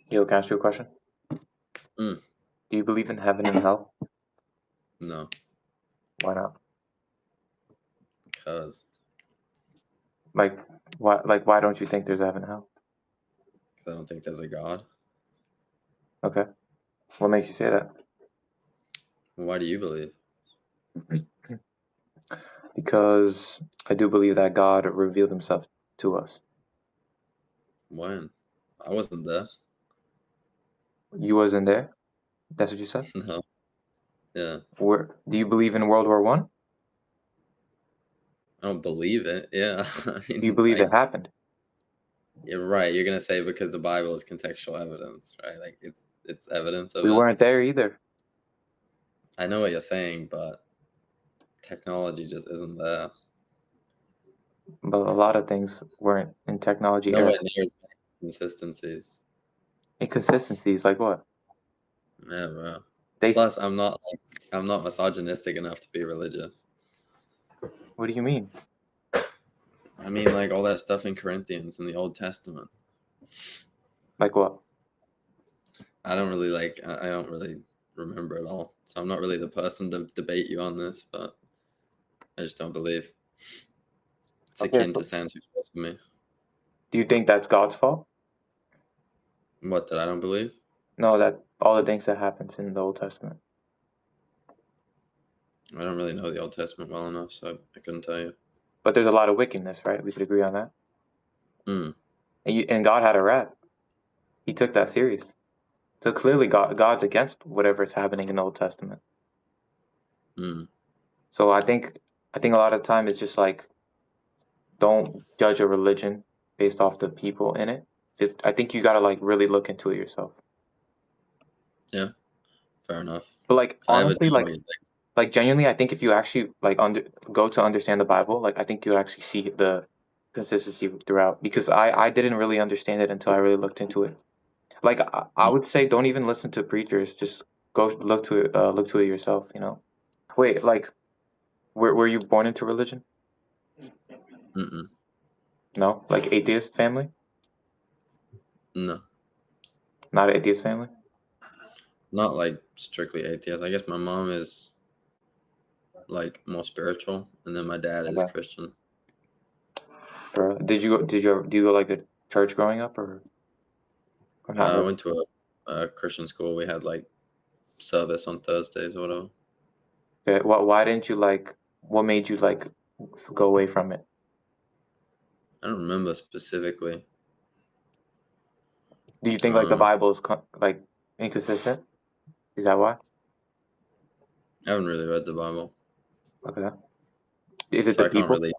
Yo, can I ask you a question? Mm, Do you believe in heaven and hell? no, Why not? because Like, why don't you think there's a heaven and hell? I don't think there's a God. Okay. What makes you say that? Why do you believe? Because I do believe that God revealed himself to us. When? I wasn't there. You wasn't there? That's what you said? No. Yeah. Do you believe in World War One? I don't believe it. Yeah. I Do you mean, believe it like, happened? you're right. You're gonna say because the Bible is contextual evidence, right? Like, it's evidence of We it. weren't there either, I know what you're saying, but technology just isn't there. but a lot of things weren't in technology era. Nowhere near as many consistencies. Inconsistencies, like what? Yeah, bro. They. Plus, I'm not misogynistic enough to be religious. What do you mean? I mean, like all that stuff in Corinthians in the Old Testament. Like what? I don't really like. I don't really remember it all, so I'm not really the person to debate you on this. But I just don't believe it's Okay. akin to So Santa Claus for me. do you think that's God's fault? What that I don't believe? No, that all the things that happens in the Old Testament. I don't really know the Old Testament well enough, so I couldn't tell you. But there's a lot of wickedness, right? We could agree on that. Mm, And God had a wrath. He took that serious. So clearly, God's against whatever's happening in the Old Testament. mm. So I think a lot of time it's just like don't judge a religion based off the people in it. I think you gotta like really look into it yourself. Yeah, fair enough. But like I have a honestly, dog. like genuinely, I think if you actually like go to understand the Bible, like I think you'll actually see the consistency throughout. Because I didn't really understand it until I really looked into it. Like I Mm, would say, don't even listen to preachers. Just go look to it yourself. You know. Wait, like were you born into religion? mm-mm. No, like atheist family, No, not an atheist family. not like strictly atheist. I guess my mom is like more spiritual, and then my dad is Okay. Christian. Sure. Do you go like to church growing up or not I really? went to a Christian school. We had like service on Thursdays or whatever. Okay. Why didn't you like? What made you like go away from it? I don't remember specifically. Do you think like the Um, Bible is like inconsistent? Is that why? I haven't really read the Bible, Okay. Is it so the I can't people? really.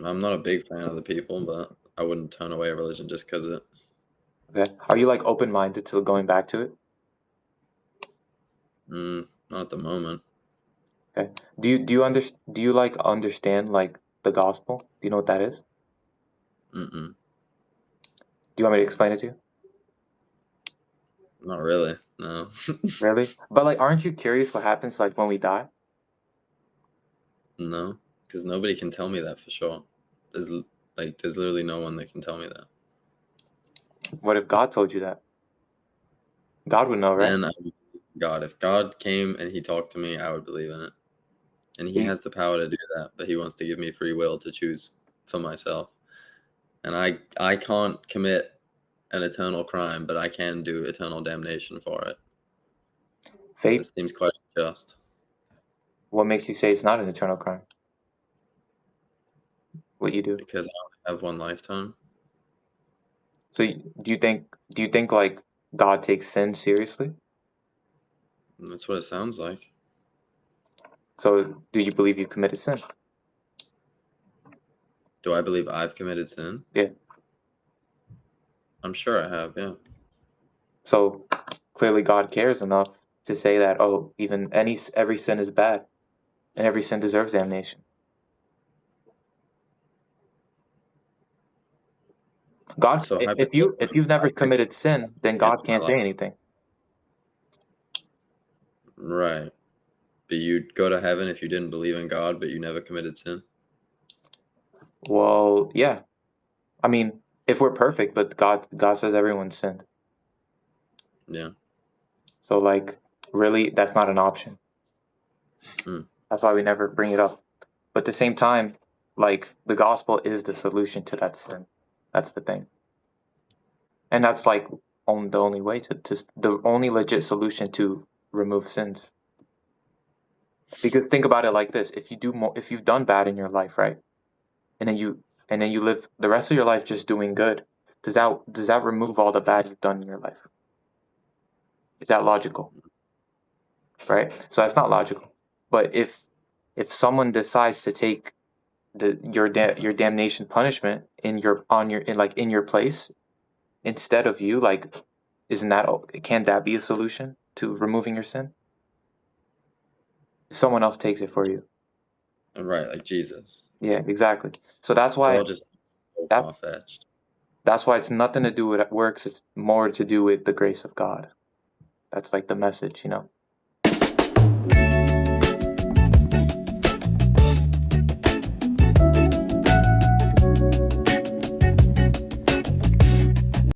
I'm not a big fan of the people, but I wouldn't turn away a religion just because it. Okay. Are you like open minded to going back to it? Not at the moment. Okay. Do you like understand like the gospel? Do you know what that is? Mm-mm. Do you want me to explain it to you? Not really. No. Really? But like, aren't you curious what happens like when we die? No, because nobody can tell me that for sure. There's there's literally no one that can tell me that. What if God told you that? God would know, right? Then I would God. If God came and He talked to me, I would believe in it. And He He- has the power to do that, but He wants to give me free will to choose for myself. And I can't commit an eternal crime, but I can do eternal damnation for it. Fate. This seems quite unjust. What makes you say it's not an eternal crime? What you do? Because I only have one lifetime. So do you think like God takes sin seriously? And that's what it sounds like. So do you believe you committed sin? Do I believe I've committed sin? Yeah. I'm sure I have, yeah. So clearly God cares enough to say that oh, even every sin is bad and every sin deserves damnation. God, So if you've never committed sin, then end God my can't say life. anything. Right. But you'd go to heaven if you didn't believe in God, but you never committed sin? Well, yeah. I mean, if we're perfect, but God says everyone sinned. Yeah. So like, really, that's not an option. Mm. That's why we never bring it up. But at the same time, like the gospel is the solution to that sin. That's the thing, and that's like the only way to the only legit solution to remove sins. Because think about it like this: if you do more, if you've done bad in your life, right, and then you live the rest of your life just doing good, does that remove all the bad you've done in your life? Is that logical? Right? So that's not logical. But if someone decides to take your damnation punishment in your on your in your place instead of you, like, isn't that can that be a solution to removing your sin? If someone else takes it for you. And right, like Jesus. Yeah, exactly. So It all just so that far fetched. that's why it's nothing to do with works. It's more to do with the grace of God. That's like the message,